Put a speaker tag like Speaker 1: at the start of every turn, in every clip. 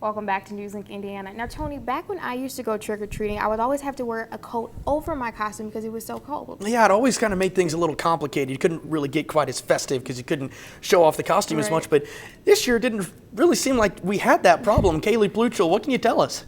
Speaker 1: Welcome back to NewsLink Indiana. Now, Tony, back when I used to go trick-or-treating, I would always have to wear a coat over my costume because it was so cold.
Speaker 2: Yeah, it always kind of made things a little complicated. You couldn't really get quite as festive because you couldn't show off the costume as much. But this year, it didn't really seem like we had that problem. Kalie, Pluchel, what can you tell us?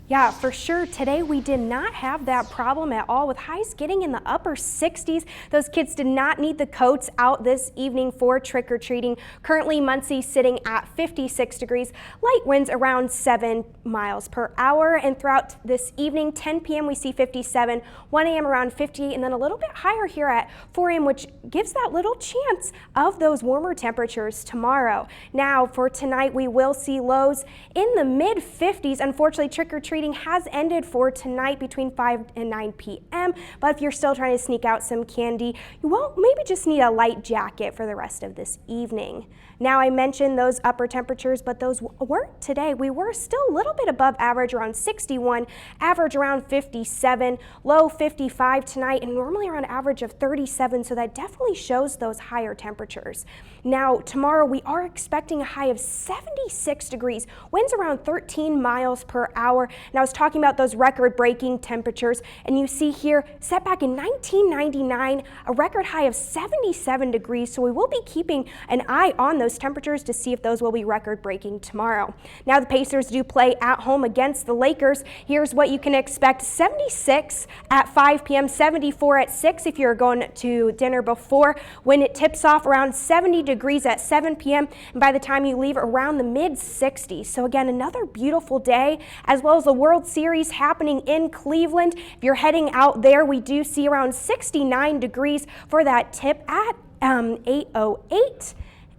Speaker 3: Yeah, for sure. Today we did not have that problem at all, with highs getting in the upper 60s. Those kids did not need the coats out this evening for trick-or-treating. Currently, Muncie sitting at 56 degrees. Light winds around 7 miles per hour. And throughout this evening, 10 p.m. we see 57, 1 a.m. around 58, and then a little bit higher here at 4 a.m., which gives that little chance of those warmer temperatures tomorrow. Now, for tonight, we will see lows in the mid-50s. Unfortunately, trick-or-treating has ended for tonight between 5 and 9 p.m. But if you're still trying to sneak out some candy, you will maybe just need a light jacket for the rest of this evening. Now, I mentioned those upper temperatures, but those weren't today. We were still a little bit above average, around 61, average around 57, low 55 tonight, and normally around average of 37. So that definitely shows those higher temperatures. Now, tomorrow we are expecting a high of 76 degrees, winds around 13 miles per hour. And I was talking about those record-breaking temperatures, and you see here, set back in 1999, a record high of 77 degrees. So we will be keeping an eye on those temperatures to see if those will be record-breaking tomorrow. Now, the Pacers do play at home against the Lakers. Here's what you can expect: 76 at 5 p.m., 74 at 6 if you're going to dinner before. When it tips off, around 70 degrees at 7 p.m., and by the time you leave, around the mid-60s. So again, another beautiful day, as well as the World Series happening in Cleveland. If you're heading out there, we do see around 69 degrees for that tip at 8:08.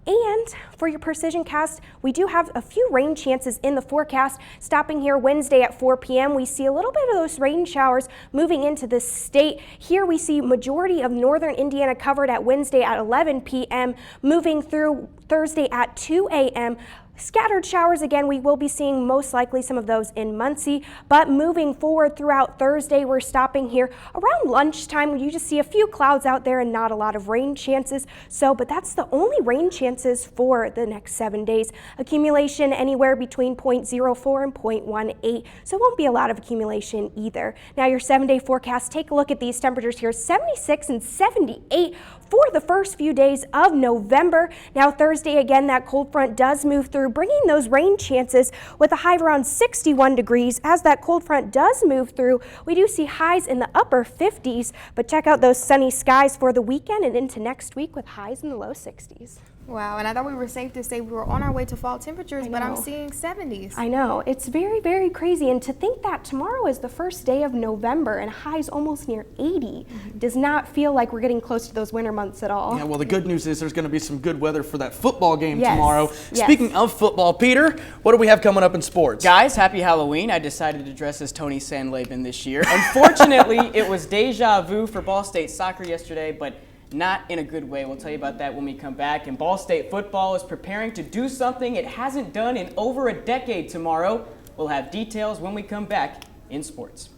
Speaker 3: And for your precision cast, we do have a few rain chances in the forecast. Stopping here Wednesday at 4 p.m., we see a little bit of those rain showers moving into the state. Here we see majority of northern Indiana covered at Wednesday at 11 p.m., moving through Thursday at 2 a.m. Scattered showers, again, we will be seeing most likely some of those in Muncie, but moving forward throughout Thursday, we're stopping here around lunchtime. You just see a few clouds out there and not a lot of rain chances. But that's the only rain chances for the next 7 days. Accumulation anywhere between 0.04 and 0.18, so it won't be a lot of accumulation either. Now, your 7-day forecast, take a look at these temperatures here: 76 and 78 for the first few days of November. Now, Thursday, again, that cold front does move through, bringing those rain chances with a high of around 61 degrees. As that cold front does move through, we do see highs in the upper 50s, but check out those sunny skies for the weekend and into next week with highs in the low 60s.
Speaker 1: Wow, and I thought we were safe to say we were on our way to fall temperatures, but I'm seeing 70s.
Speaker 3: I know, it's very, very crazy. And to think that tomorrow is the first day of November and highs almost near 80 does not feel like we're getting close to those winter months at all.
Speaker 2: Yeah, well, the good news is there's going to be some good weather for that football game
Speaker 3: Yes.
Speaker 2: tomorrow.
Speaker 3: Yes.
Speaker 2: Speaking of football, Peter, what do we have coming up in sports?
Speaker 4: Guys, happy Halloween. I decided to dress as Tony Sandlaben this year. Unfortunately, it was deja vu for Ball State soccer yesterday, but not in a good way. We'll tell you about that when we come back. And Ball State football is preparing to do something it hasn't done in over a decade tomorrow. We'll have details when we come back in sports.